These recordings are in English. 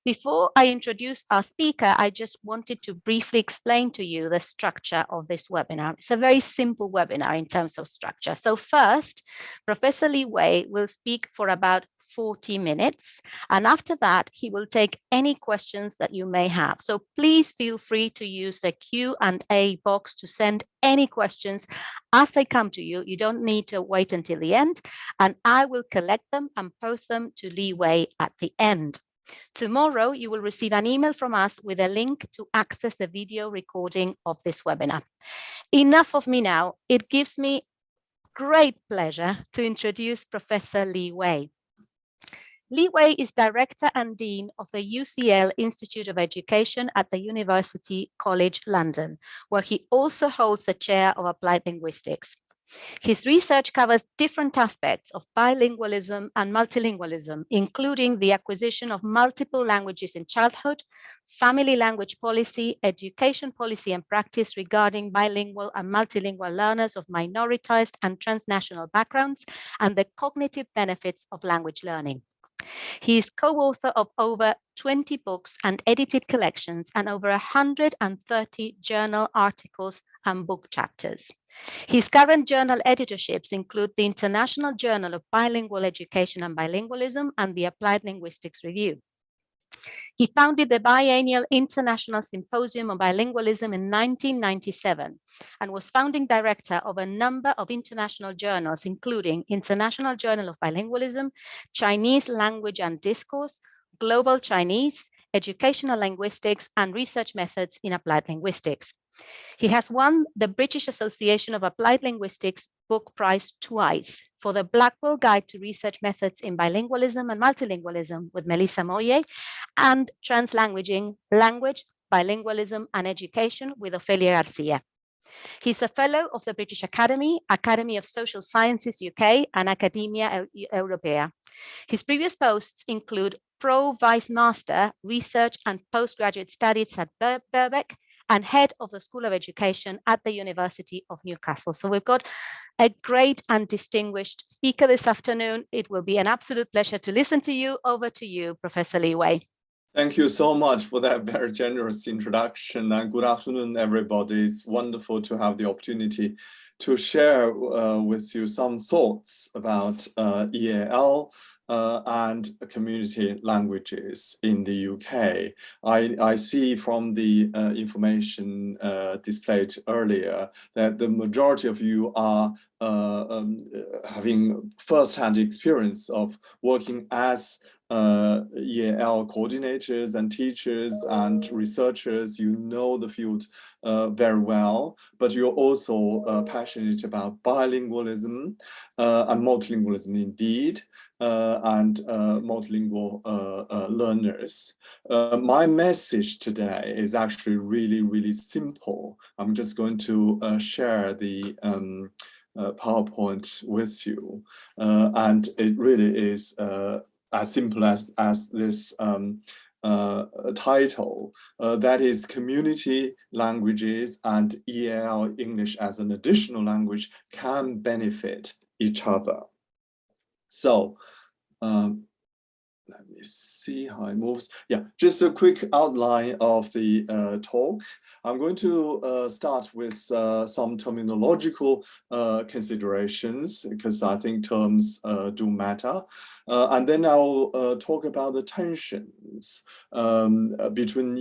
Before I introduce our speaker, I just wanted to briefly explain to you the structure of this webinar. It's a very simple webinar in terms of structure. So first, Professor Li Wei will speak for about 40 minutes. And after that, he will take any questions that you may have. So please feel free to use the Q&A box to send any questions as they come to you. You don't need to wait until the end. And I will collect them and post them to Li Wei at the end. Tomorrow, you will receive an email from us with a link to access the video recording of this webinar. Enough of me now. It gives me great pleasure to introduce Professor Li Wei. Li Wei is Director and Dean of the UCL Institute of Education at the University College London, where he also holds the chair of Applied Linguistics. His research covers different aspects of bilingualism and multilingualism, including the acquisition of multiple languages in childhood, family language policy, education policy and practice regarding bilingual and multilingual learners of minoritized and transnational backgrounds, and the cognitive benefits of language learning. He is co-author of over 20 books and edited collections and over 130 journal articles and book chapters. His current journal editorships include the International Journal of Bilingual Education and Bilingualism and the Applied Linguistics Review. He founded the Biennial International Symposium on Bilingualism in 1997 and was founding director of a number of international journals, including International Journal of Bilingualism, Chinese Language and Discourse, Global Chinese, Educational Linguistics, and Research Methods in Applied Linguistics. He has won the British Association of Applied Linguistics Book Prize twice for the Blackwell Guide to Research Methods in Bilingualism and Multilingualism with Melissa Moye, and Translanguaging, Language, Bilingualism and Education with Ophelia Garcia. He's a fellow of the British Academy, Academy of Social Sciences UK, and Academia Europaea. His previous posts include Pro Vice Master, Research and Postgraduate Studies at Birkbeck, and head of the School of Education at the University of Newcastle. So we've got a great and distinguished speaker this afternoon. It will be an absolute pleasure to listen to you. Over to you, Professor Li Wei. Thank you so much for that very generous introduction, and good afternoon, everybody. It's wonderful to have the opportunity to share with you some thoughts about EAL and community languages in the UK. I see from the information displayed earlier that the majority of you are having first-hand experience of working as EAL coordinators and teachers and researchers. You know the field very well, but you're also passionate about bilingualism and multilingualism indeed, and multilingual learners. My message today is actually really simple. I'm just going to share the PowerPoint with you, and it really is as simple as this title, that is community languages and EAL, English as an additional language, can benefit each other. So let me see how it moves. Yeah, just a quick outline of the talk. I'm going to start with some terminological considerations, because I think terms do matter. And then I'll talk about the tensions between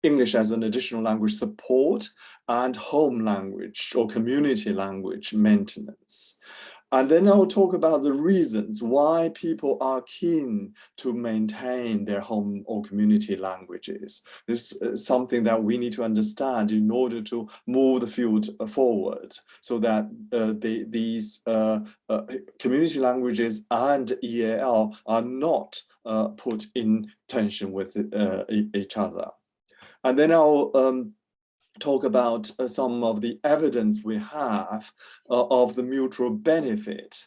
English as an additional language support and home language or community language maintenance. And then I'll talk about the reasons why people are keen to maintain their home or community languages. This is something that we need to understand in order to move the field forward, so that these community languages and EAL are not put in tension with each other. And then I'll talk about some of the evidence we have of the mutual benefit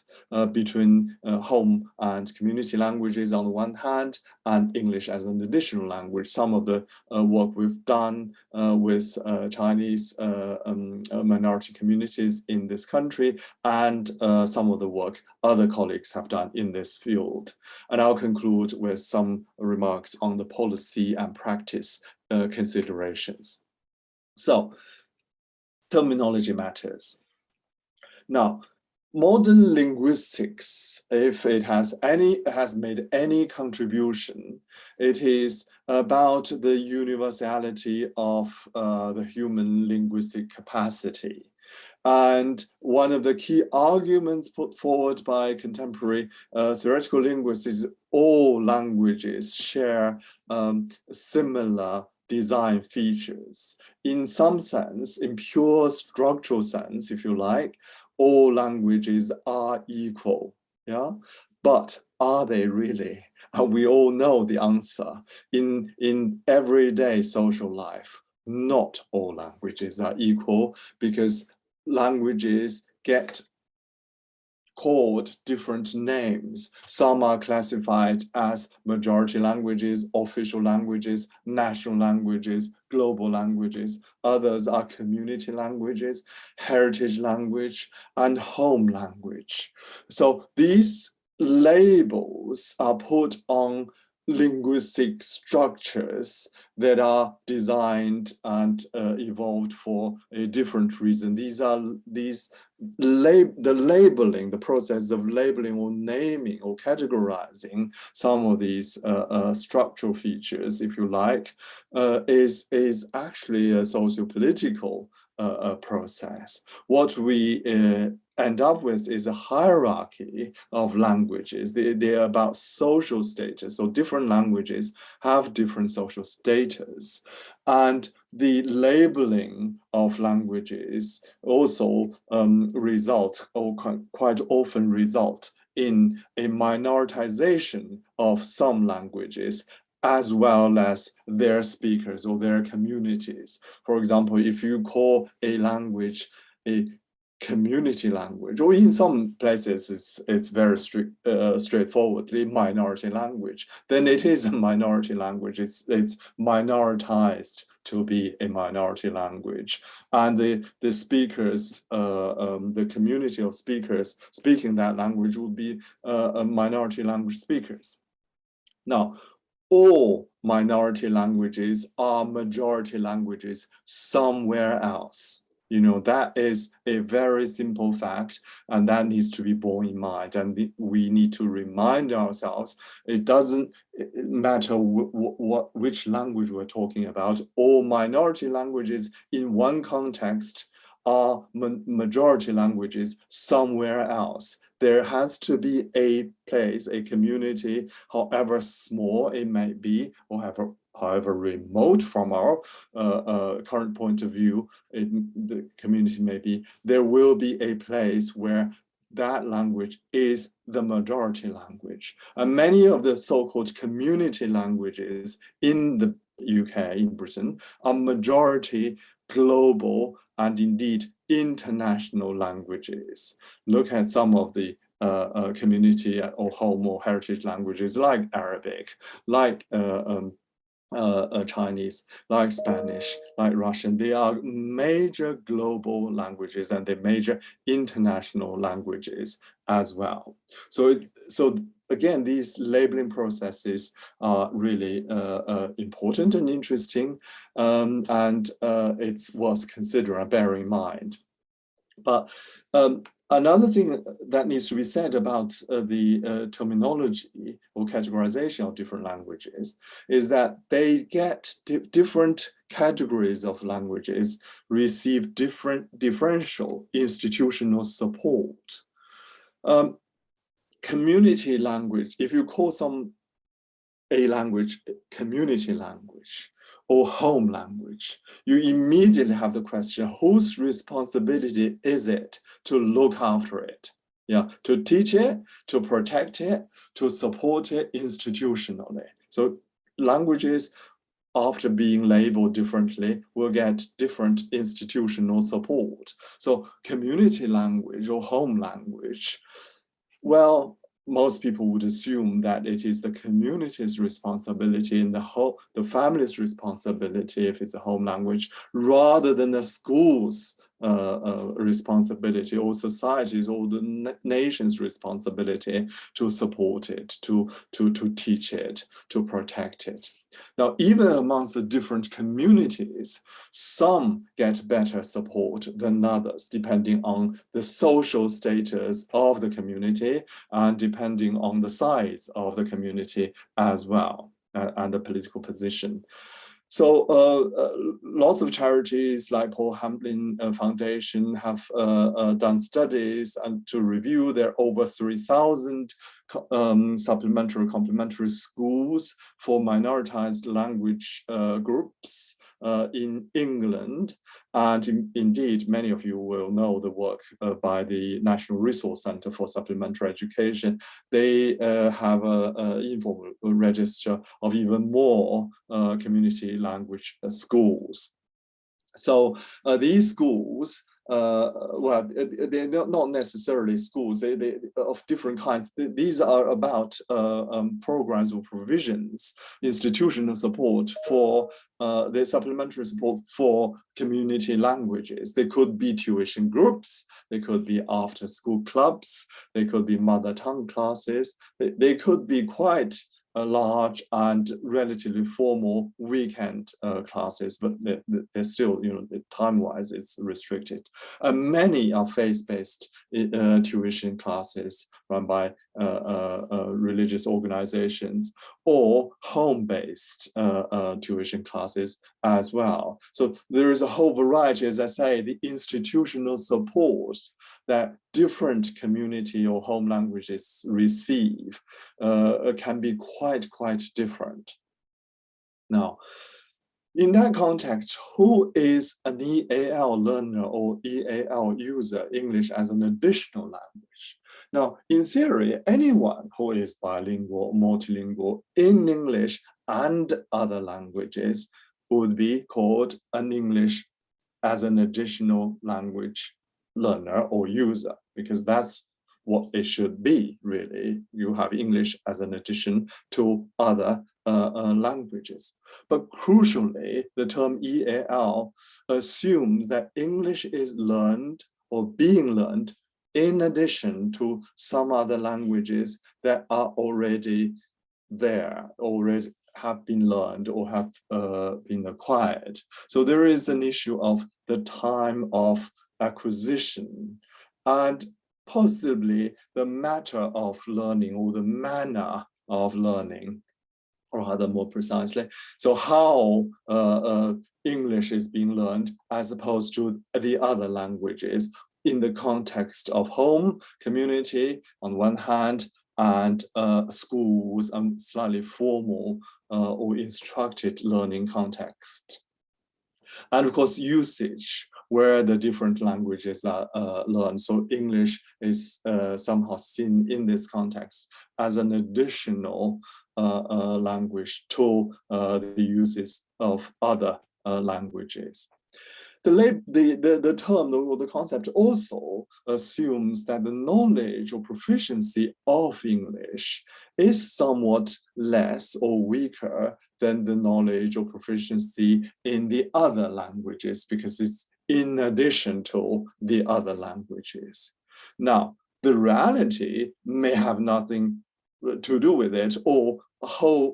between home and community languages on the one hand, and English as an additional language. Some of the work we've done with Chinese minority communities in this country, and some of the work other colleagues have done in this field. And I'll conclude with some remarks on the policy and practice considerations. So, terminology matters. Now, modern linguistics, if it has made any contribution, it is about the universality of the human linguistic capacity. And one of the key arguments put forward by contemporary theoretical linguists is all languages share similar design features. In some sense, in pure structural sense, if you like, all languages are equal, yeah? But are they really? We all know the answer. In everyday social life, not all languages are equal, because languages get called different names. Some are classified as majority languages, official languages, national languages, global languages. Others are community languages, heritage language, and home language. So these labels are put on linguistic structures that are designed and evolved for a different reason. The labeling, the process of labeling or naming or categorizing some of these structural features, if you like, is actually a socio-political process. What we end up with is a hierarchy of languages. They're about social status. So different languages have different social status. And the labeling of languages also result, or quite often result, in a minoritization of some languages, as well as their speakers or their communities. For example, if you call a language a community language, or in some places it's very straightforwardly minority language, then it is a minority language. It's minoritized to be a minority language, and the speakers, the community of speakers speaking that language would be minority language speakers. Now, all minority languages are majority languages somewhere else. You know, that is a very simple fact, and that needs to be borne in mind. And we need to remind ourselves, it doesn't matter which language we're talking about. All minority languages in one context are majority languages somewhere else. There has to be a place, a community, however small it may be, or however remote from our current point of view the community may be, there will be a place where that language is the majority language. And many of the so-called community languages in the UK, in Britain, are majority global and indeed international languages. Look at some of the community or home or heritage languages like Arabic, like Chinese, like Spanish, like Russian. They are major global languages, and they're major international languages as well. So again, these labeling processes are really important and interesting, and it's worth considering, bear in mind. But another thing that needs to be said about the terminology or categorization of different languages is that they get different categories of languages receive differential institutional support. Community language, if you call a language community language or home language, you immediately have the question, whose responsibility is it to look after it? Yeah, to teach it, to protect it, to support it institutionally. So languages after being labeled differently, will get different institutional support. So community language or home language, well, most people would assume that it is the community's responsibility and the family's responsibility if it's a home language, rather than the school's responsibility or society's or the nation's responsibility to support it, to teach it, to protect it. Now, even amongst the different communities, some get better support than others, depending on the social status of the community and depending on the size of the community as well, and the political position. So lots of charities like Paul Hamlin Foundation have done studies and to review their over 3,000 supplementary complementary schools for minoritized language groups in England. And indeed, many of you will know the work by the National Resource Center for Supplementary Education. They have an informal register of even more community language schools. So these schools, well, they're not necessarily schools, they of different kinds. These are about programs or provisions, institutional support for the supplementary support for community languages. They could be tuition groups, they could be after school clubs, they could be mother tongue classes, they could be quite large and relatively formal weekend classes, but they're still, time-wise, it's restricted. Many are faith-based tuition classes run by religious organizations, or home-based tuition classes as well. So there is a whole variety, as I say, the institutional support that different community or home languages receive can be quite different. Now, in that context, who is an EAL learner or EAL user, English as an additional language? Now, in theory, anyone who is bilingual, multilingual in English and other languages would be called an English as an additional language learner or user, because that's what it should be, really. You have English as an addition to other languages. But crucially, the term EAL assumes that English is learned or being learned in addition to some other languages that are already there, already have been learned or have been acquired. So there is an issue of the time of acquisition and possibly the matter of learning or the manner of learning, or rather more precisely, so how English is being learned as opposed to the other languages in the context of home, community on one hand, and schools and slightly formal or instructed learning context. And of course, usage, where the different languages are learned. So English is somehow seen in this context as an additional language to the uses of other languages. The term or the concept also assumes that the knowledge or proficiency of English is somewhat less or weaker than the knowledge or proficiency in the other languages, because it's in addition to the other languages. Now, the reality may have nothing to do with it, or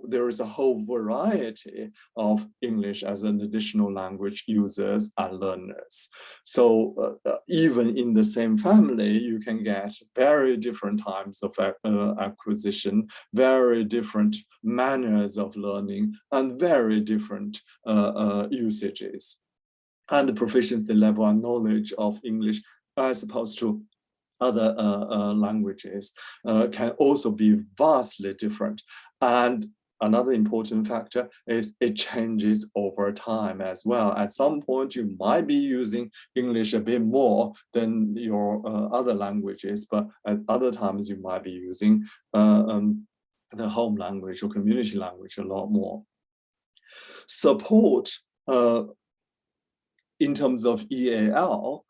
there is a whole variety of English as an additional language users and learners. So even in the same family, you can get very different types of acquisition, very different manners of learning, and very different usages. And the proficiency level and knowledge of English as opposed to other languages can also be vastly different. And another important factor is it changes over time as well. At some point, you might be using English a bit more than your other languages, but at other times you might be using the home language or community language a lot more. Support in terms of EAL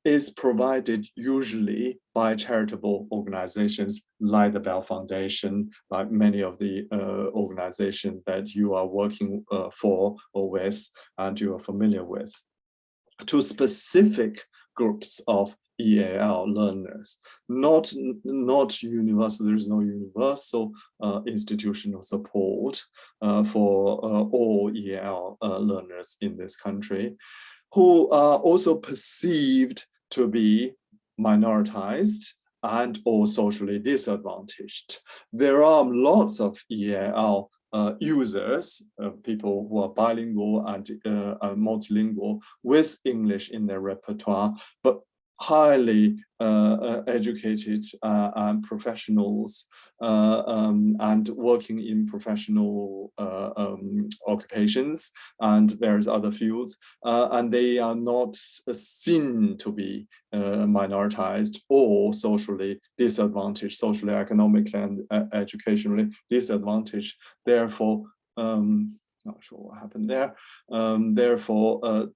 is provided usually by charitable organizations like the Bell Foundation, like many of the organizations that you are working for or with and you are familiar with, to specific groups of EAL learners, not universal. There is no universal institutional support for all EAL learners in this country, who are also perceived to be minoritized and or socially disadvantaged. There are lots of EAL users, people who are bilingual and multilingual with English in their repertoire, but highly educated and professionals and working in professional occupations and various other fields, and they are not seen to be minoritized or socially disadvantaged, socially, economically, and educationally disadvantaged. Therefore, not sure what happened there. Therefore,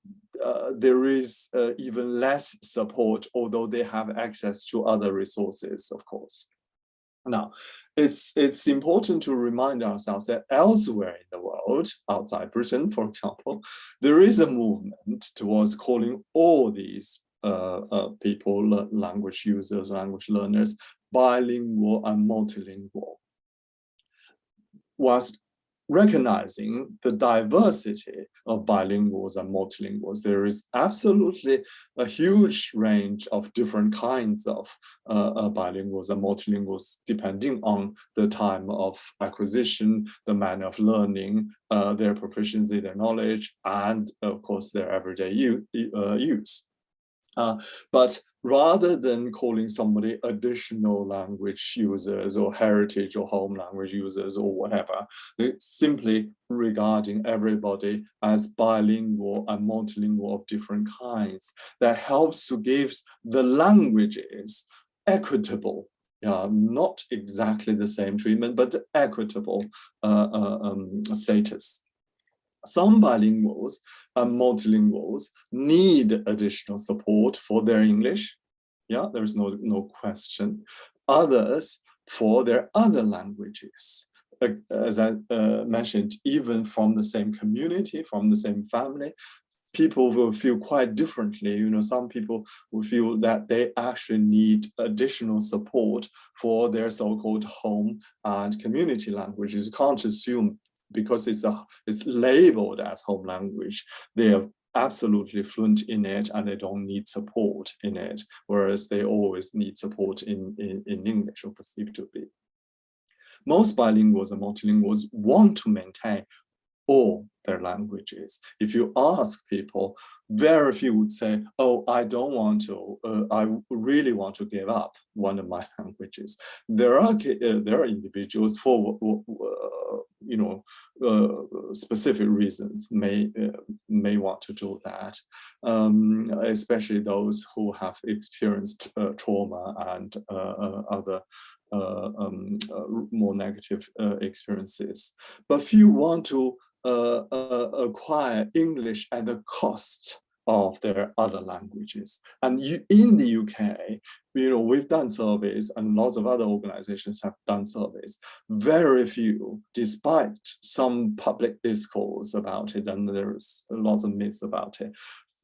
there is even less support, although they have access to other resources, of course. Now, it's important to remind ourselves that elsewhere in the world, outside Britain, for example, there is a movement towards calling all these people, language users, language learners, bilingual and multilingual, whilst recognizing the diversity of bilinguals and multilinguals. There is absolutely a huge range of different kinds of bilinguals and multilinguals, depending on the time of acquisition, the manner of learning, their proficiency, their knowledge, and of course, their everyday use. But rather than calling somebody additional language users or heritage or home language users or whatever, simply regarding everybody as bilingual and multilingual of different kinds, that helps to give the languages equitable, not exactly the same treatment, but equitable status. Some bilinguals and multilinguals need additional support for their English. Yeah, there's no question. Others for their other languages. As I mentioned, even from the same community, from the same family, people will feel quite differently. You know, some people will feel that they actually need additional support for their so-called home and community languages. You can't assume because it's labeled as home language, they are absolutely fluent in it and they don't need support in it, whereas they always need support in English, or perceived to be. Most bilinguals and multilinguals want to maintain all their languages. If you ask people, very few would say, oh, I don't want to, I really want to give up one of my languages. There are individuals for, specific reasons may want to do that, especially those who have experienced trauma and other more negative experiences. But few want to acquire English at the cost of their other languages. And in the UK, we've done surveys and lots of other organizations have done surveys. Very few, despite some public discourse about it, and there's lots of myths about it,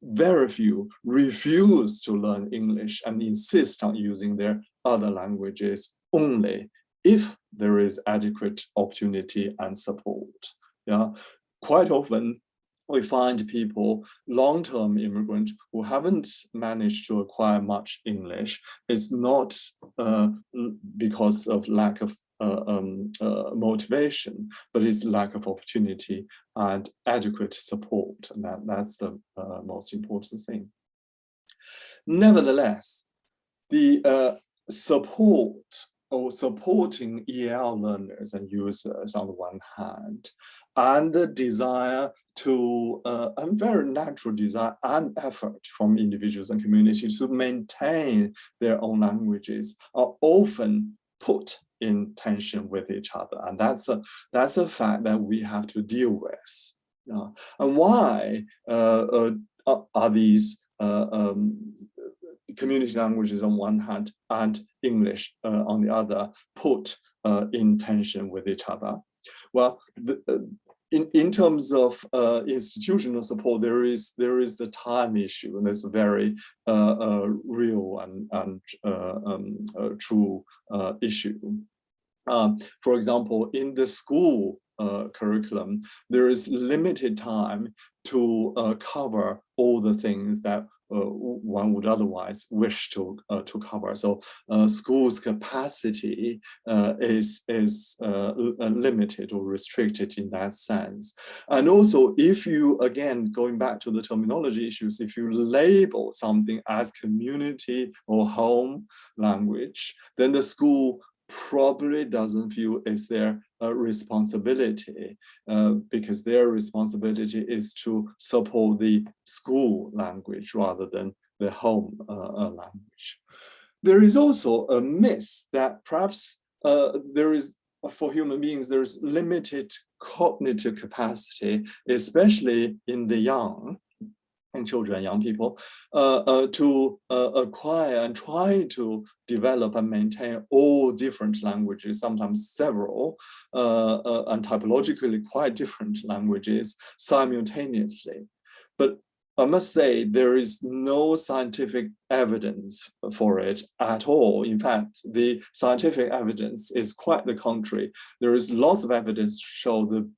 very few refuse to learn English and insist on using their other languages only if there is adequate opportunity and support. Yeah, quite often we find people, long-term immigrants, who haven't managed to acquire much English. It's not because of lack of motivation, but it's lack of opportunity and adequate support. And that's the most important thing. Nevertheless, the support or supporting EAL learners and users on the one hand, and the desire to, a very natural desire and effort from individuals and communities to maintain their own languages are often put in tension with each other, and that's a fact that we have to deal with. And why are these community languages on one hand and English on the other put in tension with each other? Well, in terms of institutional support, there is the time issue, and there's a very real and true issue. For example, in the school curriculum, there is limited time to cover all the things that one would otherwise wish to cover. So schools' capacity is limited or restricted in that sense. And also, if you, again, going back to the terminology issues, if you label something as community or home language, then the school probably doesn't feel it's their responsibility, because their responsibility is to support the school language rather than the home language. There is also a myth that perhaps there is, for human beings, there's limited cognitive capacity, especially in the young, and children, young people, to acquire and try to develop and maintain all different languages, sometimes several, and typologically quite different languages simultaneously. But I must say, there is no scientific evidence for it at all. In fact, the scientific evidence is quite the contrary. There is lots of evidence to show the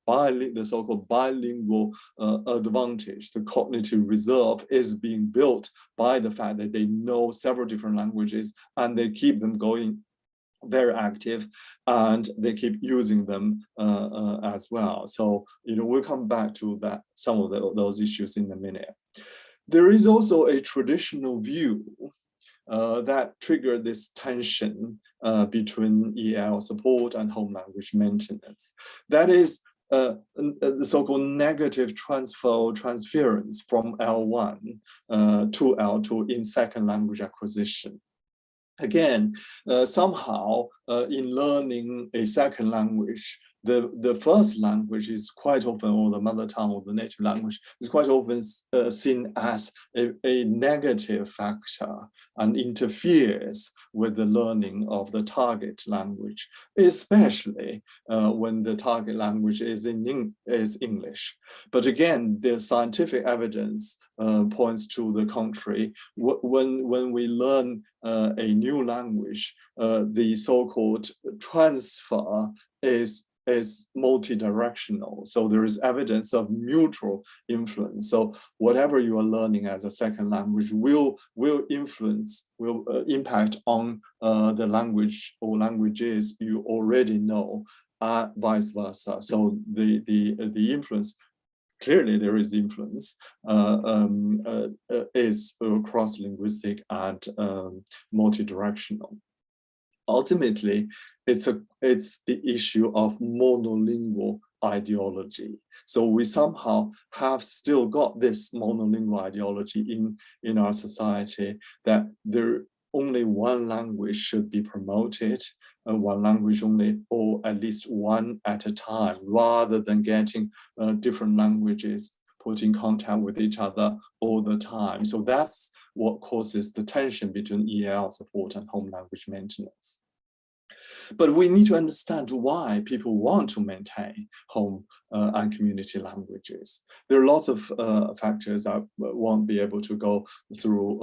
so-called bilingual advantage, the cognitive reserve, is being built by the fact that they know several different languages and they keep them going, very active, and they keep using them as well. So, we'll come back to that, some of those issues in a minute. There is also a traditional view that triggered this tension between EAL support and home language maintenance. That is the so-called negative transfer or transference from L1 to L2 in second language acquisition. Again, somehow in learning a second language, the first language is quite often, or the mother tongue or the native language, is quite often seen as a negative factor and interferes with the learning of the target language, especially when the target language is English. But again, the scientific evidence points to the contrary. When we learn a new language, the so-called transfer is multi-directional. So there is evidence of mutual influence. So whatever you are learning as a second language will impact on the language or languages you already know, vice versa. So the influence, clearly there is influence, is cross-linguistic and multi-directional. Ultimately, it's the issue of monolingual ideology. So we somehow have still got this monolingual ideology in our society, that only one language should be promoted, one language only, or at least one at a time, rather than getting different languages put in contact with each other all the time. So that's what causes the tension between EAL support and home language maintenance. But we need to understand why people want to maintain home and community languages. There are lots of factors. I won't be able to go through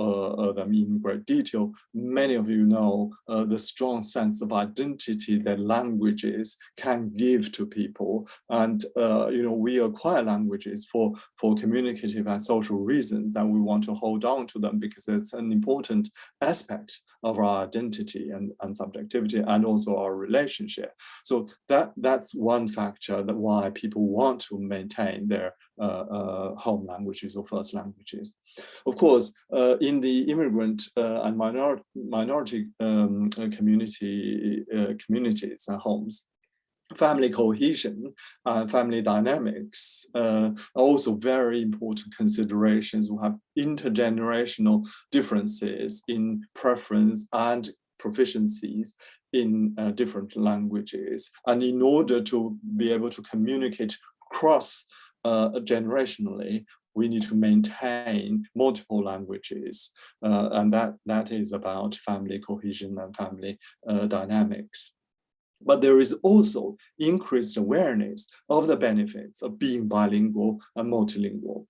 them in great detail. Many of you know the strong sense of identity that languages can give to people. And we acquire languages for communicative and social reasons, and we want to hold on to them because it's an important aspect of our identity and subjectivity, and also our relationship. So that's one factor that why people want to maintain their home languages or first languages. Of course, in the immigrant and minority communities and homes, family cohesion and family dynamics are also very important considerations. We have intergenerational differences in preference and proficiencies in different languages. And in order to be able to communicate cross generationally, we need to maintain multiple languages. And that is about family cohesion and family dynamics. But there is also increased awareness of the benefits of being bilingual and multilingual.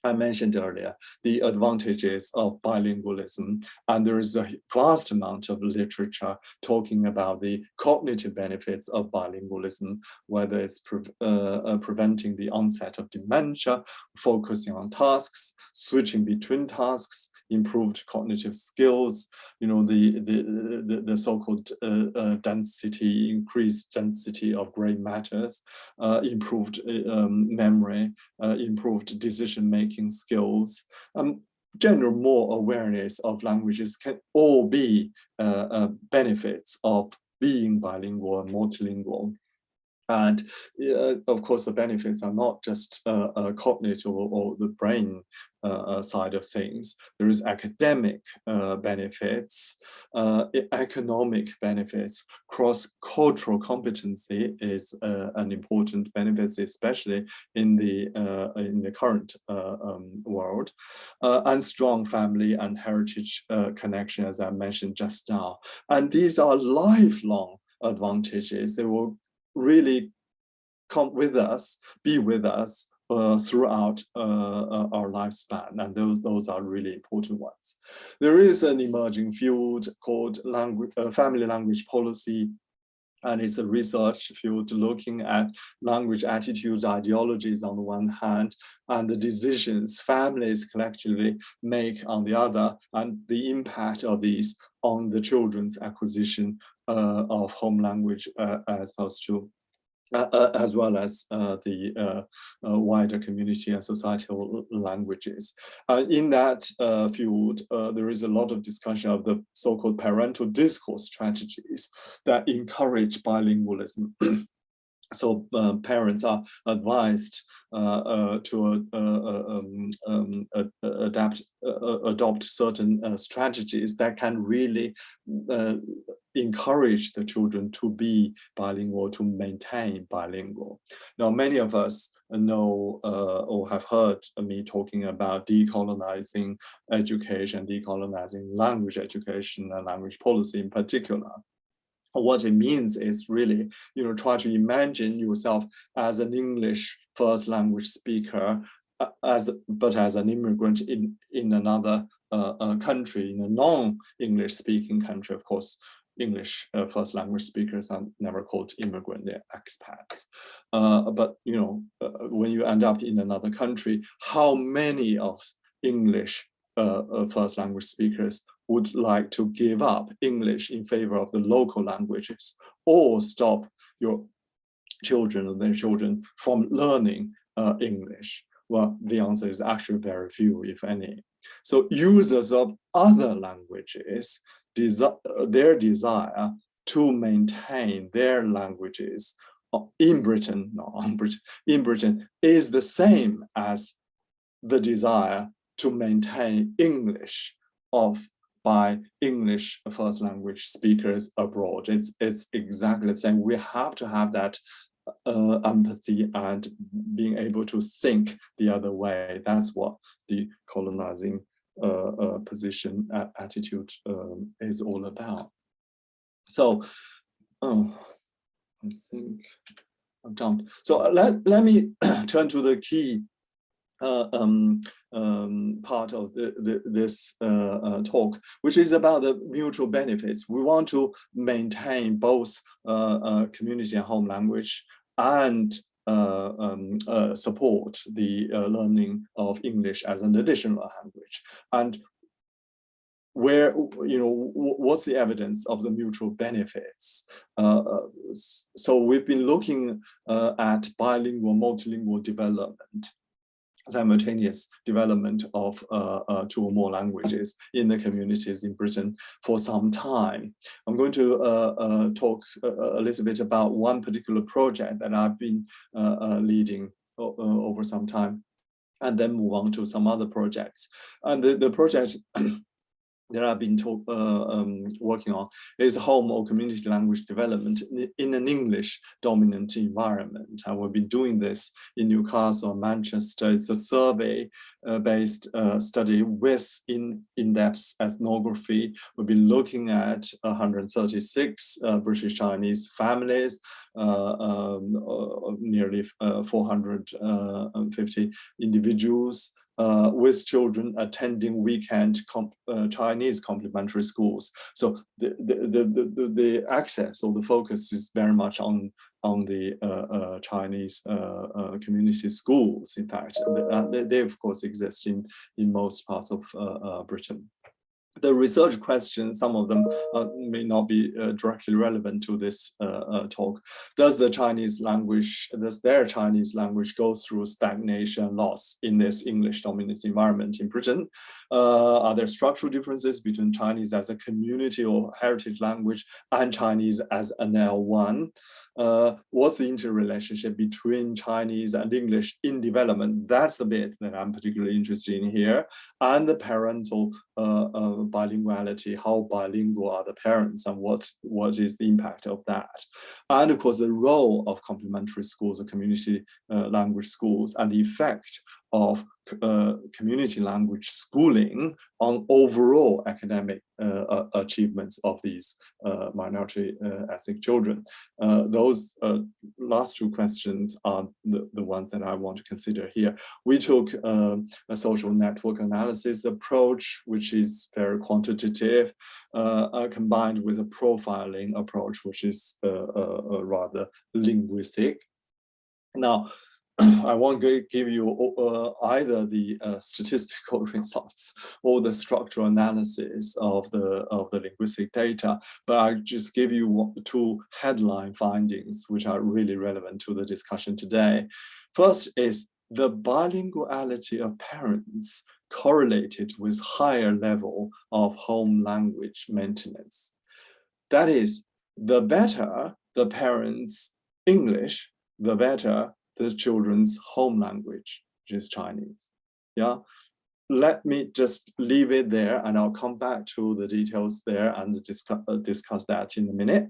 I mentioned earlier the advantages of bilingualism, and there is a vast amount of literature talking about the cognitive benefits of bilingualism, whether it's preventing the onset of dementia, focusing on tasks, switching between tasks, improved cognitive skills, the so-called increased density of gray matters, improved memory, improved decision-making skills, general more awareness of languages can all be benefits of being bilingual and multilingual. And of course, the benefits are not just cognitive or the brain side of things. There is academic benefits, economic benefits, cross-cultural competency is an important benefit, especially in the current world, and strong family and heritage connection, as I mentioned just now. And these are lifelong advantages. They will really come with us, be with us throughout our lifespan, and those are really important ones. There is an emerging field called family language policy, and it's a research field looking at language attitudes, ideologies on the one hand, and the decisions families collectively make on the other, and the impact of these on the children's acquisition of home language as well as the wider community and societal languages. In that field, there is a lot of discussion of the so-called parental discourse strategies that encourage bilingualism. So parents are advised to adopt certain strategies that can really encourage the children to be bilingual, to maintain bilingual. Now, many of us know or have heard me talking about decolonizing education, decolonizing language education and language policy in particular. What it means is really, try to imagine yourself as an English first language speaker, but as an immigrant in another country, in a non-English speaking country. Of course, English first language speakers are never called immigrant, they're expats. But when you end up in another country, how many of English first language speakers would like to give up English in favor of the local languages, or stop your children or their children from learning English? Well, the answer is actually very few, if any. So users of other languages, their desire to maintain their languages in Britain, in Britain is the same as the desire to maintain English by English first language speakers abroad. It's exactly the same. We have to have that empathy and being able to think the other way. That's what the colonizing position attitude is all about. So, I think I've jumped. So let me turn to the key part of this talk, which is about the mutual benefits. We want to maintain both community and home language and support the learning of English as an additional language. And where, what's the evidence of the mutual benefits? So we've been looking at bilingual, multilingual development, simultaneous development of 2 or more languages in the communities in Britain for some time. I'm going to talk a little bit about one particular project that I've been leading over some time, and then move on to some other projects. And the project that I've been working on is home or community language development in an English dominant environment. And we've been doing this in Newcastle, Manchester. It's a survey based study with in-depth ethnography. We've been looking at 136 British Chinese families, nearly 450 individuals, with children attending weekend Chinese complementary schools. So the access or the focus is very much on the Chinese community schools. In fact, they of course exist in most parts of Britain. The research questions, some of them may not be directly relevant to this talk. Does their Chinese language go through stagnation loss in this English dominant environment in Britain? Are there structural differences between Chinese as a community or heritage language and Chinese as an L1? What's the interrelationship between Chinese and English in development? That's the bit that I'm particularly interested in here. And the parental bilinguality, how bilingual are the parents and what is the impact of that? And of course, the role of complementary schools or community language schools and the effect of community language schooling on overall academic achievements of these minority ethnic children. Those last two questions are the ones that I want to consider here. We took a social network analysis approach, which is very quantitative, combined with a profiling approach, which is rather linguistic. Now, I won't give you either the statistical results or the structural analysis of the linguistic data, but I'll just give you two headline findings which are really relevant to the discussion today. First is the bilinguality of parents correlated with higher level of home language maintenance. That is, the better the parents' English, the better the children's home language, which is Chinese. Yeah, let me just leave it there, and I'll come back to the details there and discuss that in a minute.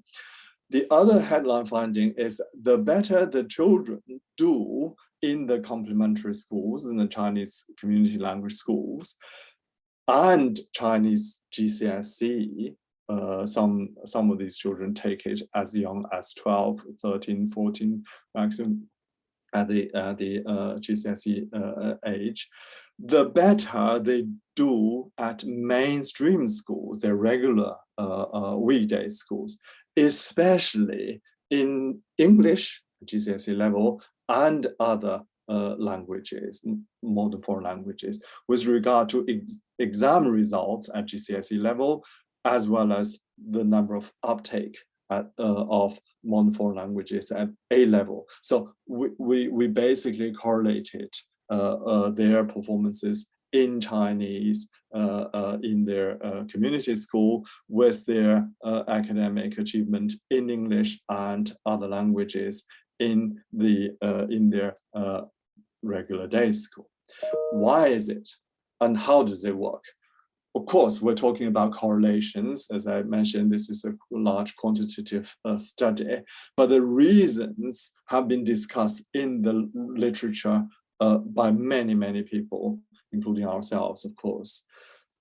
The other headline finding is the better the children do in the complementary schools, in the Chinese community language schools, and Chinese GCSE. Some of these children take it as young as 12, 13, 14, maximum at the GCSE age, the better they do at mainstream schools, their regular weekday schools, especially in English GCSE level and other languages, modern foreign languages, with regard to exam results at GCSE level, as well as the number of uptake of modern foreign languages at A level. So we basically correlated their performances in Chinese in their community school with their academic achievement in English and other languages in their regular day school. Why is it, and how does it work? Of course, we're talking about correlations. As I mentioned, this is a large quantitative study, but the reasons have been discussed in the literature by many, many people, including ourselves, of course.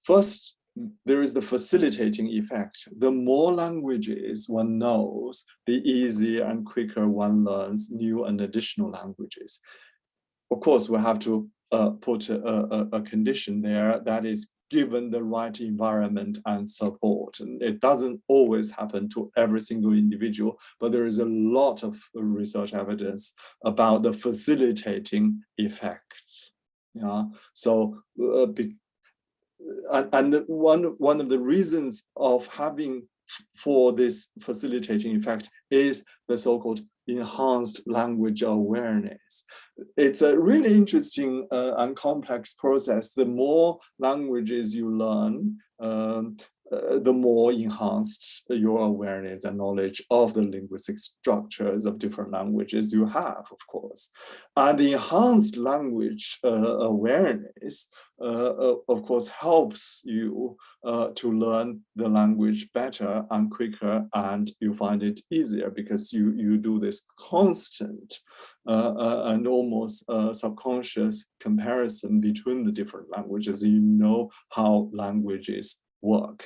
First, there is the facilitating effect. The more languages one knows, the easier and quicker one learns new and additional languages. Of course, we have to put a condition there, that is, given the right environment and support. And it doesn't always happen to every single individual, but there is a lot of research evidence about the facilitating effects. Yeah, so and one of the reasons of having for this facilitating effect is the so-called enhanced language awareness. It's a really interesting and complex process. The more languages you learn, the more enhanced your awareness and knowledge of the linguistic structures of different languages you have, of course. And the enhanced language awareness, of course, helps you to learn the language better and quicker, and you find it easier because you do this constant and almost subconscious comparison between the different languages. You know how languages work.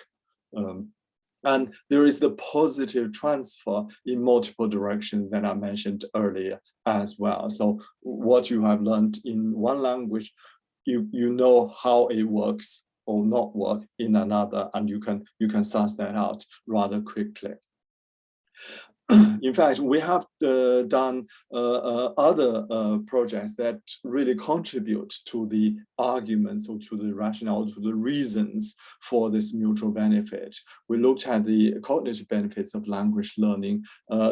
And there is the positive transfer in multiple directions that I mentioned earlier as well. So what you have learned in one language, you know how it works or not work in another, and you can suss that out rather quickly. In fact, we have done other projects that really contribute to the arguments or to the rationale, to the reasons for this mutual benefit. We looked at the cognitive benefits of language learning.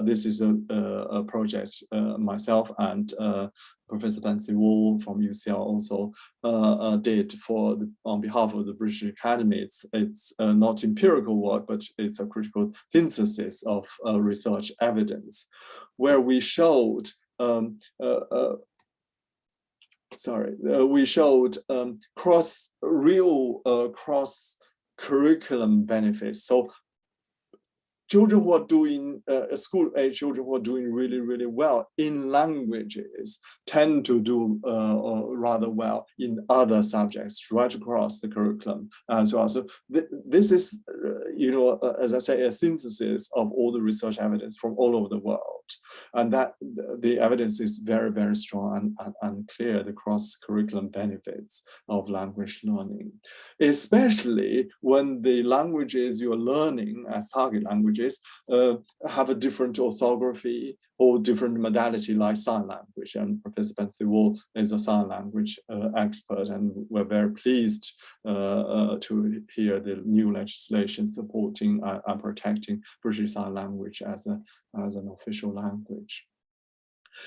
This is a project myself and Professor Bilingual from UCL also did on behalf of the British Academy. It's not empirical work, but it's a critical synthesis of research evidence, where we showed cross curriculum benefits. So children who are doing school-age children who are doing really well in languages tend to do rather well in other subjects right across the curriculum as well. So this is, as I say, a synthesis of all the research evidence from all over the world, and that the evidence is very strong and clear, the cross-curriculum benefits of language learning, especially when the languages you're learning as target languages have a different orthography or different modality, like sign language. And Professor Bilingual is a sign language expert, and we're very pleased to hear the new legislation supporting and protecting British Sign Language as an official language.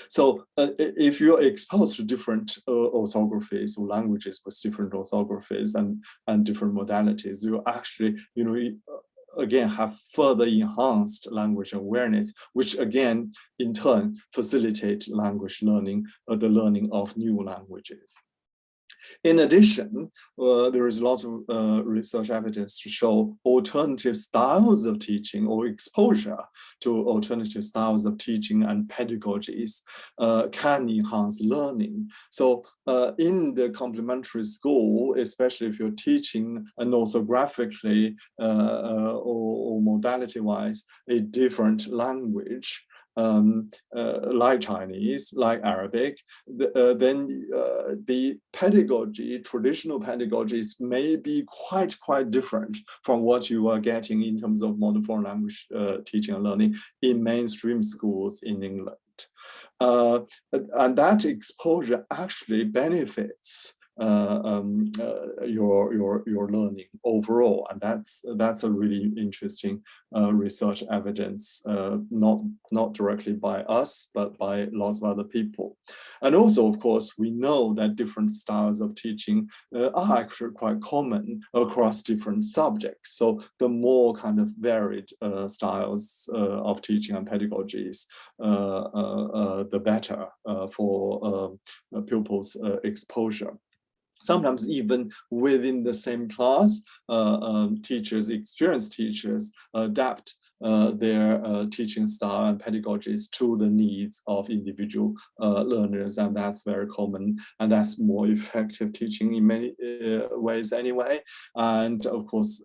So if you're exposed to different orthographies or languages with different orthographies and different modalities, you actually, again, have further enhanced language awareness, which again, in turn, facilitate language learning, the learning of new languages. In addition, there is a lot of research evidence to show alternative styles of teaching or exposure to alternative styles of teaching and pedagogies can enhance learning. So in the complementary school, especially if you're teaching an orthographically or modality-wise a different language, like Chinese, like Arabic, then the pedagogy, traditional pedagogies may be quite different from what you are getting in terms of modern foreign language teaching and learning in mainstream schools in England. And that exposure actually benefits your learning overall, and that's a really interesting research evidence, not directly by us, but by lots of other people. And also, of course, we know that different styles of teaching are actually quite common across different subjects. So the more kind of varied styles of teaching and pedagogies, the better for pupils' exposure. Sometimes even within the same class, experienced teachers adapt their teaching style and pedagogies to the needs of individual learners, and that's very common, and that's more effective teaching in many ways anyway. And of course,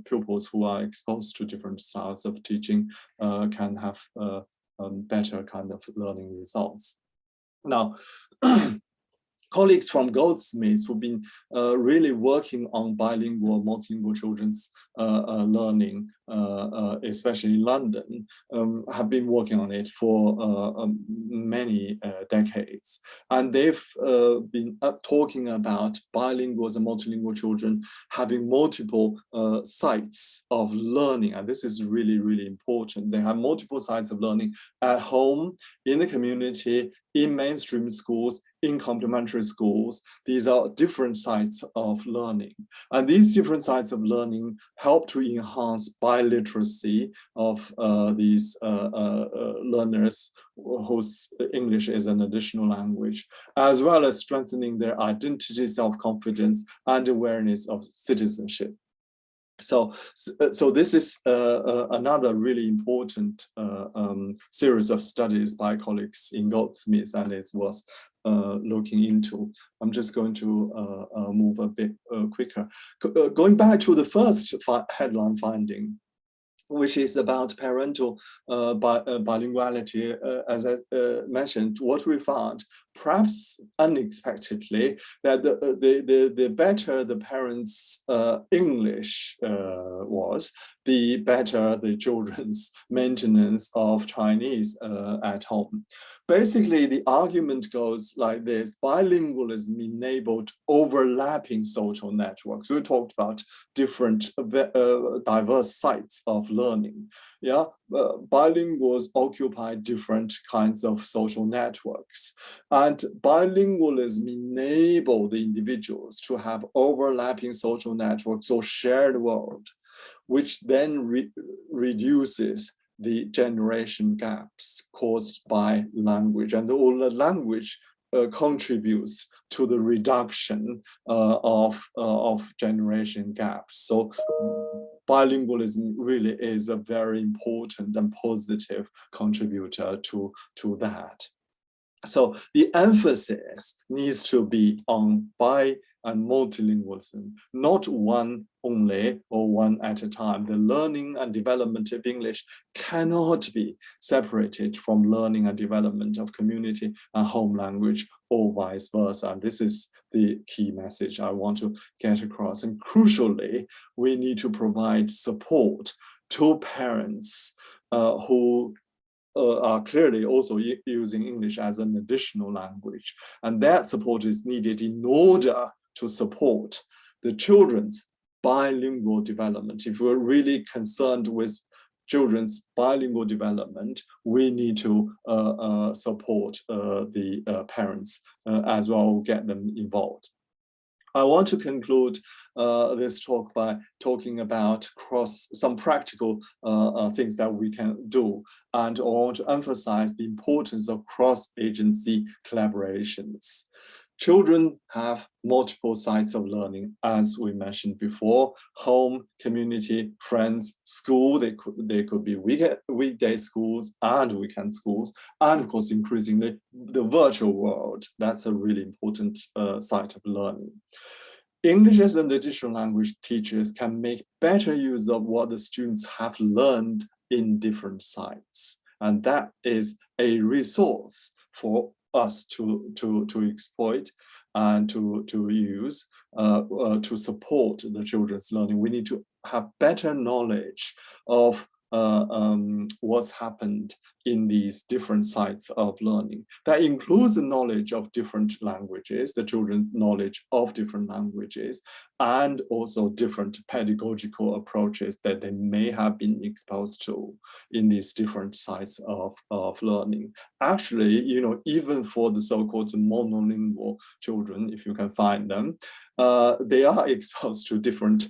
pupils who are exposed to different styles of teaching can have better kind of learning results. Now, colleagues from Goldsmiths who've been really working on bilingual, multilingual children's learning especially in London, have been working on it for many decades. And they've been talking about bilinguals and multilingual children having multiple sites of learning. And this is really, really important. They have multiple sites of learning at home, in the community, in mainstream schools, in complementary schools. These are different sites of learning. And these different sites of learning help to enhance biliteracy of these learners whose English is an additional language, as well as strengthening their identity, self-confidence, and awareness of citizenship. So this is another really important series of studies by colleagues in Goldsmith, and it was looking into. I'm just going to move a bit quicker. Going back to the first headline finding, which is about parental bilinguality, as I mentioned, what we found, perhaps unexpectedly, that the better the parents' English was, the better the children's maintenance of Chinese at home. Basically, the argument goes like this: bilingualism enabled overlapping social networks. We talked about different diverse sites of learning. Yeah, bilinguals occupy different kinds of social networks, and bilingualism enabled the individuals to have overlapping social networks or shared world, which then reduces the generation gaps caused by language, and all the language contributes to the reduction of generation gaps. So bilingualism really is a very important and positive contributor to that. So the emphasis needs to be on bi and multilingualism, not one only or one at a time. The learning and development of English cannot be separated from learning and development of community and home language, or vice versa. And this is the key message I want to get across. And crucially, we need to provide support to parents who are clearly also using English as an additional language. And that support is needed in order to support the children's bilingual development. If we're really concerned with children's bilingual development, we need to support the parents as well, get them involved. I want to conclude this talk by talking about some practical things that we can do, and I want to emphasize the importance of cross-agency collaborations. Children have multiple sites of learning, as we mentioned before: home, community, friends, school. They could be weekday schools and weekend schools, and of course, increasingly, the virtual world. That's a really important site of learning. English as an additional language teachers can make better use of what the students have learned in different sites, and that is a resource for us to exploit and to use to support the children's learning. We need to have better knowledge of what's happened in these different sites of learning. That includes the knowledge of different languages, the children's knowledge of different languages, and also different pedagogical approaches that they may have been exposed to in these different sites of learning. Actually, you know, even for the so-called monolingual children, if you can find them, they are exposed to different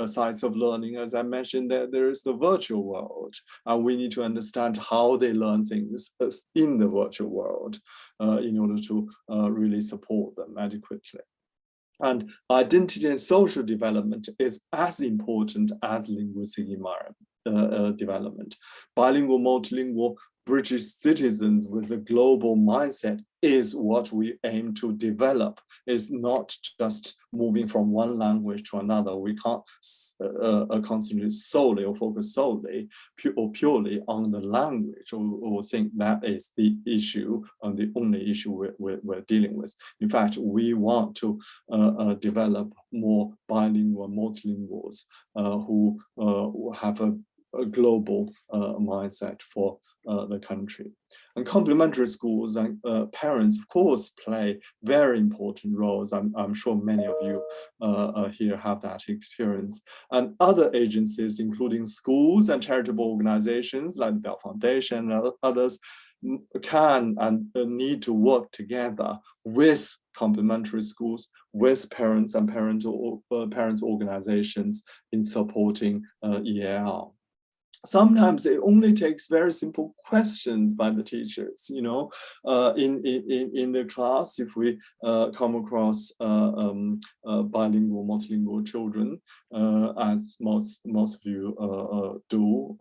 sites of learning. As I mentioned, there is the virtual world, and we need to understand how they learn things in the virtual world in order to really support them adequately. And identity and social development is as important as linguistic development. Bilingual, multilingual British citizens with a global mindset is what we aim to develop. It's not just moving from one language to another. We can't concentrate solely or focus solely or purely on the language, or think that is the issue and the only issue we're dealing with. In fact, we want to develop more bilingual multilinguals who have a global mindset for the country. And complementary schools and parents, of course, play very important roles. I'm sure many of you here have that experience. And other agencies, including schools and charitable organizations like the Bell Foundation and others, can and need to work together with complementary schools, with parents and parents organizations in supporting EAL. Sometimes it only takes very simple questions by the teachers, in the class. If we come across bilingual, multilingual children, as most of you do,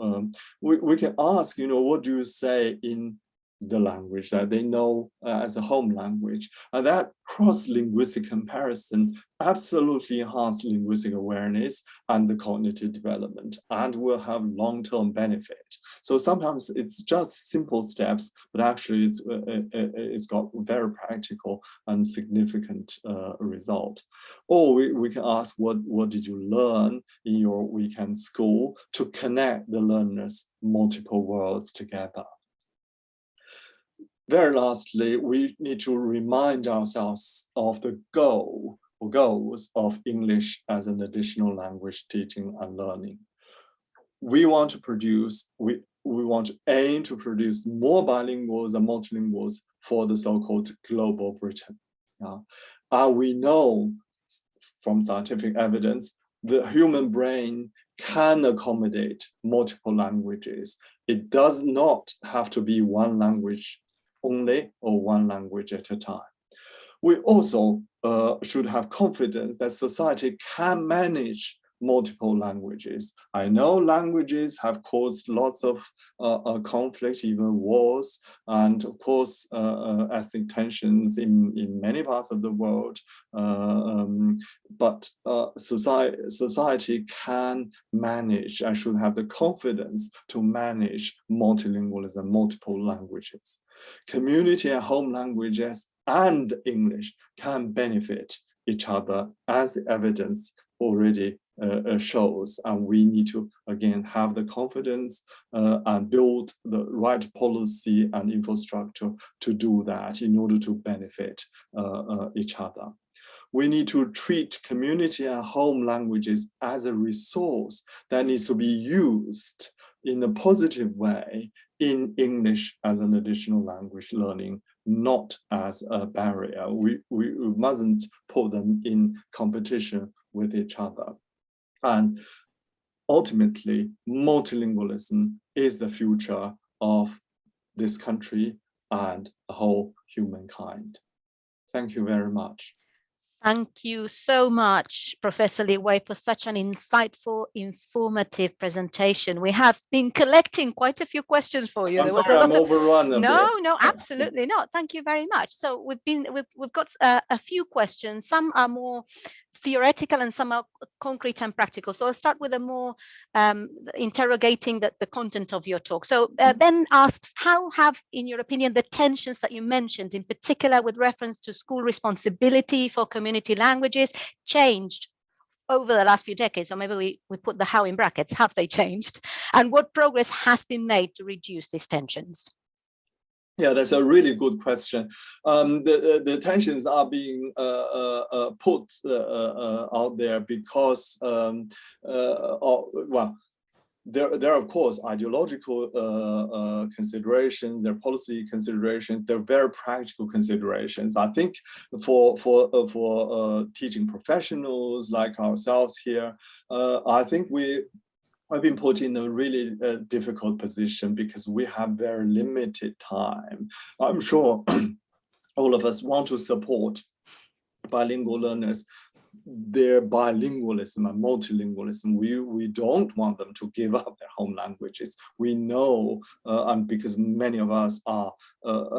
we can ask, what do you say in the language that they know as a home language? And that cross-linguistic comparison absolutely enhances linguistic awareness and the cognitive development, and will have long-term benefit. So sometimes it's just simple steps, but actually it's got very practical and significant result. Or we can ask, what did you learn in your weekend school to connect the learners' multiple worlds together? Very lastly, we need to remind ourselves of the goals of English as an additional language teaching and learning. We want to aim to produce more bilinguals and multilinguals for the so-called global Britain. We know from scientific evidence the human brain can accommodate multiple languages. It does not have to be one language only or one language at a time. We also should have confidence that society can manage multiple languages. I know languages have caused lots of conflict, even wars, and of course ethnic tensions in many parts of the world. But society can manage and should have the confidence to manage multilingualism, multiple languages. Community and home languages and English can benefit each other, as the evidence already shows, and we need to again have the confidence and build the right policy and infrastructure to do that in order to benefit each other. We need to treat community and home languages as a resource that needs to be used in a positive way in English as an additional language learning, not as a barrier. We mustn't put them in competition with each other. And ultimately, multilingualism is the future of this country and the whole humankind. Thank you very much. Thank you so much, Professor Li Wei, for such an insightful, informative presentation. We have been collecting quite a few questions for you. I'm sorry, I'm overrun a bit. No, absolutely not. Thank you very much. So we've got a few questions. Some are more theoretical and some are concrete and practical. So I'll start with a more interrogating the content of your talk. So Ben asks, how have, in your opinion, the tensions that you mentioned, in particular with reference to school responsibility for community languages, changed over the last few decades? Or maybe we put the how in brackets. Have they changed? And what progress has been made to reduce these tensions? Yeah, that's a really good question. The tensions are being put out there because, well, there are, of course, ideological considerations, there are policy considerations, there are very practical considerations. I think for teaching professionals like ourselves here, I think I've been put in a really difficult position because we have very limited time. I'm sure all of us want to support bilingual learners their bilingualism and multilingualism. We don't want them to give up their home languages. We know, and because many of us are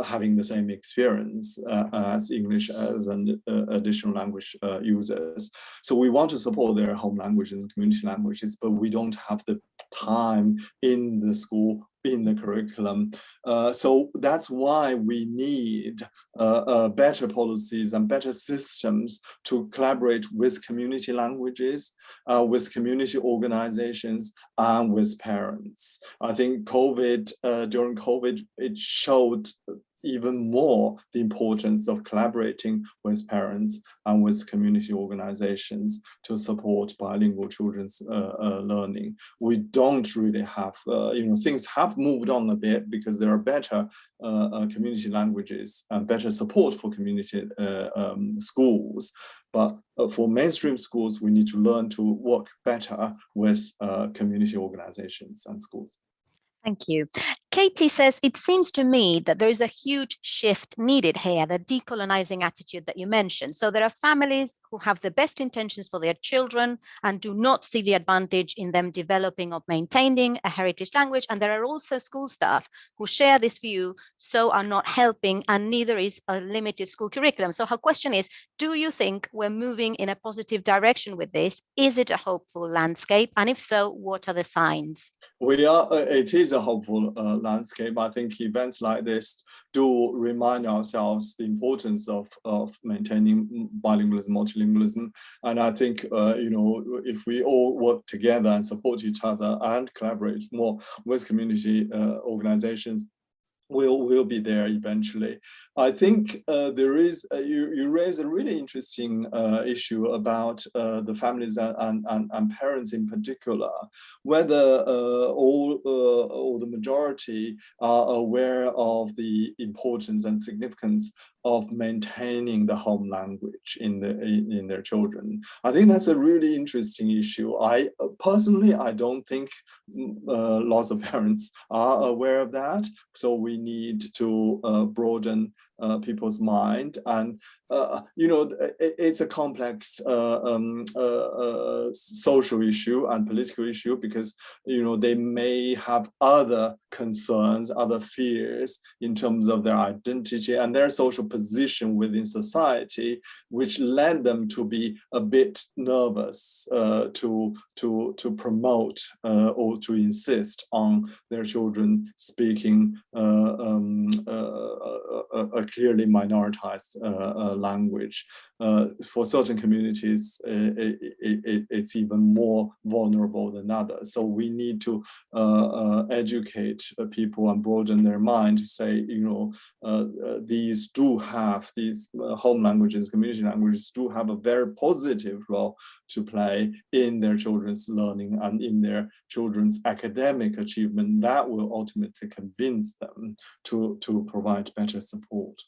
having the same experience as English as an additional language users. So we want to support their home languages and community languages, but we don't have the time in the school, in the curriculum. So that's why we need better policies and better systems to collaborate with community languages, with community organizations, and with parents. I think during COVID, it showed even more the importance of collaborating with parents and with community organizations to support bilingual children's learning. We don't really have, things have moved on a bit because there are better community languages and better support for community schools. But for mainstream schools, we need to learn to work better with community organizations and schools. Thank you. Katie says, it seems to me that there is a huge shift needed here, the decolonizing attitude that you mentioned. So there are families who have the best intentions for their children and do not see the advantage in them developing or maintaining a heritage language. And there are also school staff who share this view, so are not helping, and neither is a limited school curriculum. So her question is, do you think we're moving in a positive direction with this? Is it a hopeful landscape? And if so, what are the signs? It is a hopeful landscape. I think events like this do remind ourselves the importance of maintaining bilingualism, multilingualism. And I think, if we all work together and support each other and collaborate more with community organizations, we'll be there eventually. I think there is, you raise a really interesting issue about the families and parents in particular, whether all or the majority are aware of the importance and significance of maintaining the home language in their children. I think that's a really interesting issue. I personally don't think lots of parents are aware of that. So we need to broaden people's mind, and it's a complex social issue and political issue, because they may have other concerns, other fears in terms of their identity and their social position within society, which led them to be a bit nervous to promote or to insist on their children speaking a clearly minoritized language. For certain communities, it's even more vulnerable than others. So we need to educate people and broaden their mind to say, these home languages, community languages do have a very positive role to play in their children's learning and in their children's academic achievement. That will ultimately convince them to provide better support.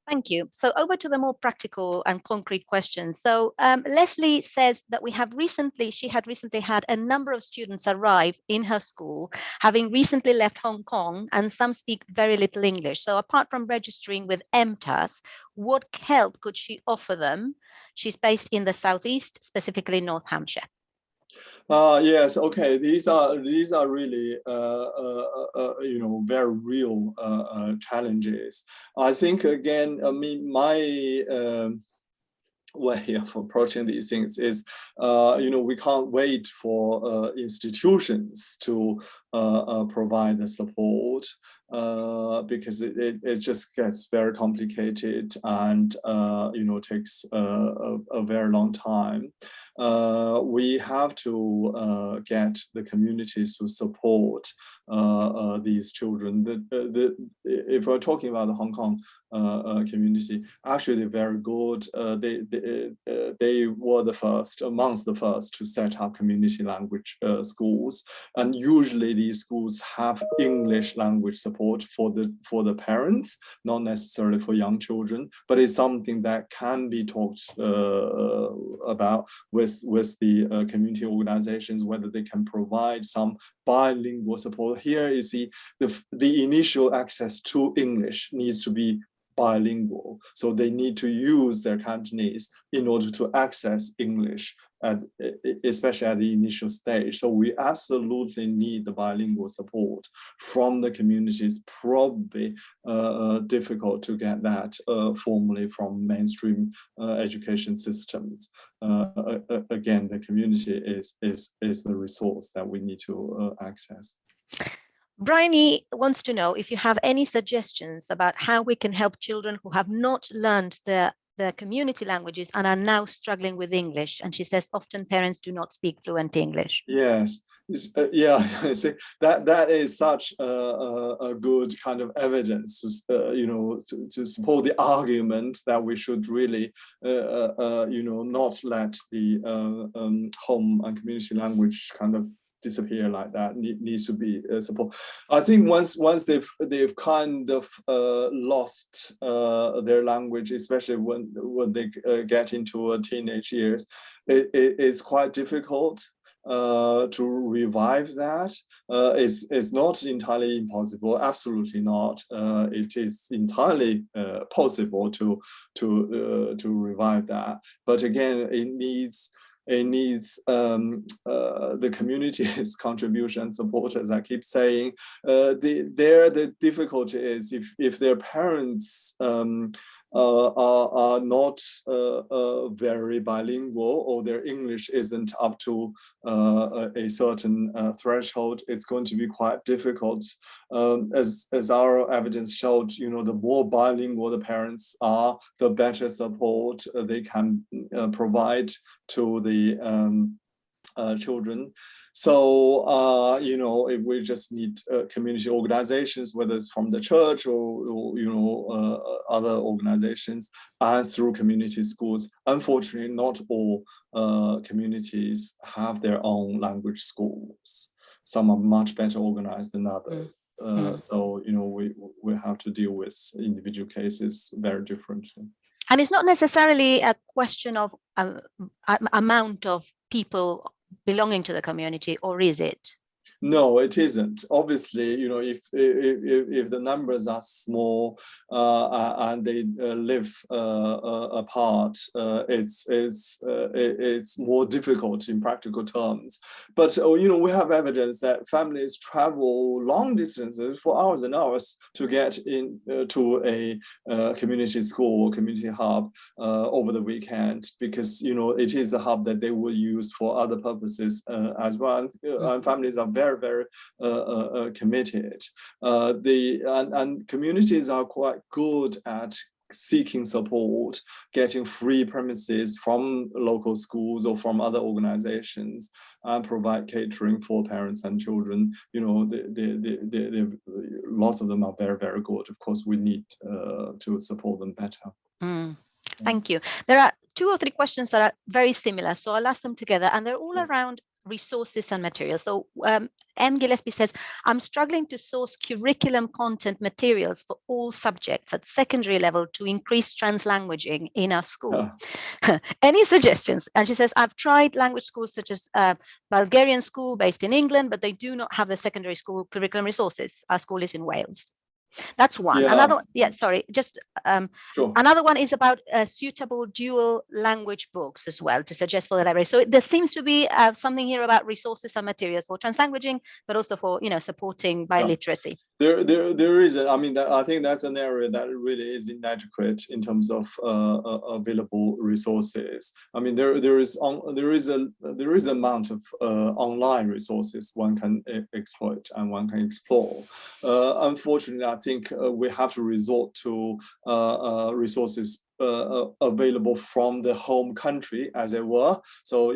Thank you. So over to the more practical and concrete questions. So Leslie says that she had recently had a number of students arrive in her school, having recently left Hong Kong, and some speak very little English. So apart from registering with MTAS, what help could she offer them? She's based in the Southeast, specifically North Hampshire. Yes. Okay. These are really very real challenges. I think again, my way of approaching these things is, we can't wait for institutions to provide the support, because it just gets very complicated and takes a very long time. We have to get the communities to support these children. If we're talking about the Hong Kong community, actually they're very good. They were amongst the first to set up community language schools, and usually these schools have English language support for the parents, not necessarily for young children, but it's something that can be talked about with the community organizations, whether they can provide some bilingual support. Here you see the initial access to English needs to be bilingual. So they need to use their Cantonese in order to access English, especially at the initial stage. So we absolutely need the bilingual support from the communities. Probably difficult to get that formally from mainstream education systems. Again, the community is the resource that we need to access. Bryony wants to know if you have any suggestions about how we can help children who have not learned the community languages and are now struggling with English. And she says often parents do not speak fluent English. Yes, yeah, see, that is such a good kind of evidence, to support the argument that we should really, not let the home and community language kind of disappear like that. Needs to be support. I think once they've kind of lost their language, especially when they get into a teenage years, it's quite difficult to revive that. It's not entirely impossible, absolutely not. It is entirely possible to revive that, but again, it needs the community's contribution and support, as I keep saying. The difficulty is if their parents are not very bilingual, or their English isn't up to a certain threshold, it's going to be quite difficult. As our evidence showed, the more bilingual the parents are, the better support they can provide to the children. So, if we just need community organizations, whether it's from the church or other organizations, and through community schools. Unfortunately, not all communities have their own language schools. Some are much better organized than others. So, we have to deal with individual cases very differently. And it's not necessarily a question of amount of people belonging to the community, or is it? No, it isn't. Obviously, if the numbers are small and they live apart, it's more difficult in practical terms. But we have evidence that families travel long distances for hours and hours to get in to a community school or community hub over the weekend, because it is a hub that they will use for other purposes as well. And families are very, very committed. And communities are quite good at seeking support, getting free premises from local schools or from other organizations, and provide catering for parents and children. Lots of them are very, very good. Of course, we need to support them better. Thank you. There are 2 or 3 questions that are very similar, so I'll ask them together, and they're all around resources and materials. So M. Gillespie says, I'm struggling to source curriculum content materials for all subjects at secondary level to increase translanguaging in our school. Any suggestions? And she says, I've tried language schools such as Bulgarian school based in England, but they do not have the secondary school curriculum resources. Our school is in Wales. That's one. Yeah. Another, sorry, just sure. Another one is about suitable dual language books as well to suggest for the library. So there seems to be something here about resources and materials for translanguaging, but also for supporting biliteracy. There is. I think that's an area that really is inadequate in terms of available resources. There is amount of online resources one can exploit and one can explore. Unfortunately, I think we have to resort to resources available from the home country, as it were. So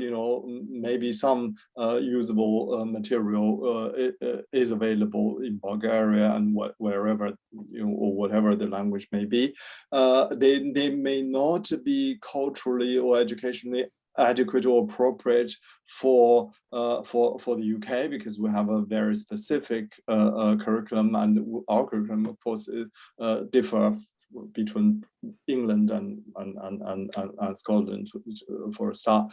maybe some usable material is available in Bulgaria and wherever, or whatever the language may be. They may not be culturally or educationally adequate or appropriate for the UK, because we have a very specific curriculum, and our curriculum, of course, differ between England and Scotland for a start.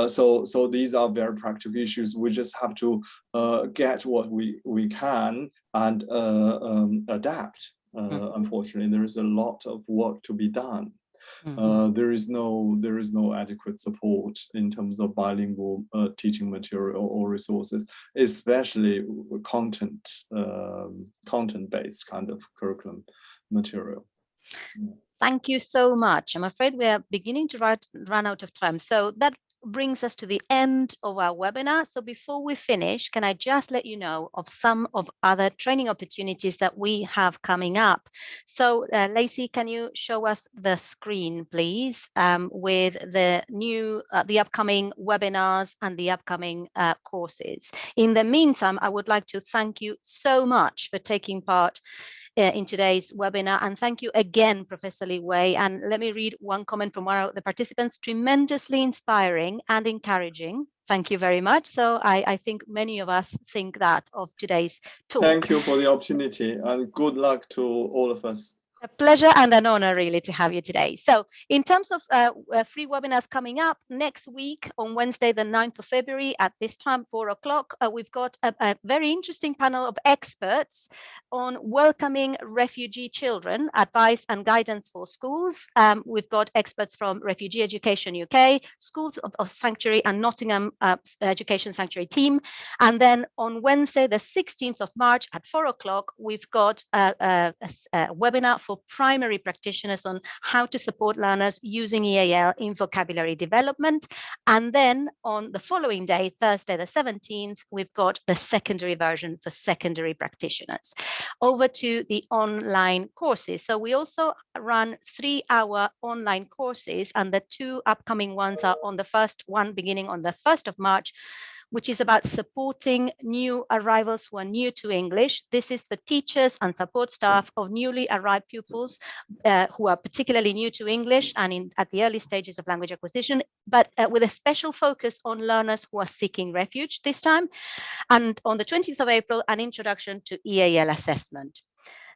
So these are very practical issues. We just have to get what we can and adapt Unfortunately, there is a lot of work to be done. There is no adequate support in terms of bilingual teaching material or resources, especially content-based kind of curriculum material. Thank you so much. I'm afraid we are beginning to run out of time. So that brings us to the end of our webinar. So before we finish, can I just let you know of some of other training opportunities that we have coming up? So Lacey, can you show us the screen, please, with the upcoming webinars and the upcoming courses. In the meantime, I would like to thank you so much for taking part in today's webinar. And thank you again, Professor Li Wei. And let me read one comment from one of the participants: tremendously inspiring and encouraging. Thank you very much. So I think many of us think that of today's talk. Thank you for the opportunity, and good luck to all of us. A pleasure and an honor, really, to have you today. So in terms of free webinars coming up next week on Wednesday, the 9th of February at this time, 4 o'clock, we've got a very interesting panel of experts on welcoming refugee children, advice and guidance for schools. We've got experts from Refugee Education UK, Schools of Sanctuary and Nottingham Education Sanctuary team. And then on Wednesday, the 16th of March at 4 o'clock, we've got a webinar for primary practitioners on how to support learners using EAL in vocabulary development. And then on the following day, Thursday the 17th, we've got the secondary version for secondary practitioners. Over to the online courses. So we also run 3-hour online courses, and the 2 upcoming ones are on the first one beginning on the 1st of March, which is about supporting new arrivals who are new to English. This is for teachers and support staff of newly arrived pupils who are particularly new to English and at the early stages of language acquisition, but with a special focus on learners who are seeking refuge this time. And on the 20th of April, an introduction to EAL assessment.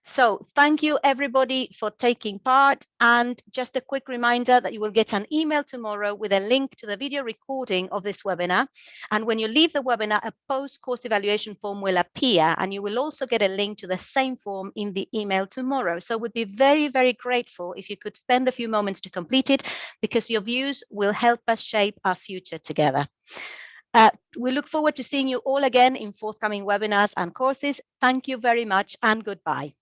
So thank you, everybody, for taking part. And just a quick reminder that you will get an email tomorrow with a link to the video recording of this webinar. And when you leave the webinar, a post-course evaluation form will appear, and you will also get a link to the same form in the email tomorrow. So we'd be very, very grateful if you could spend a few moments to complete it, because your views will help us shape our future together. We look forward to seeing you all again in forthcoming webinars and courses. Thank you very much and goodbye.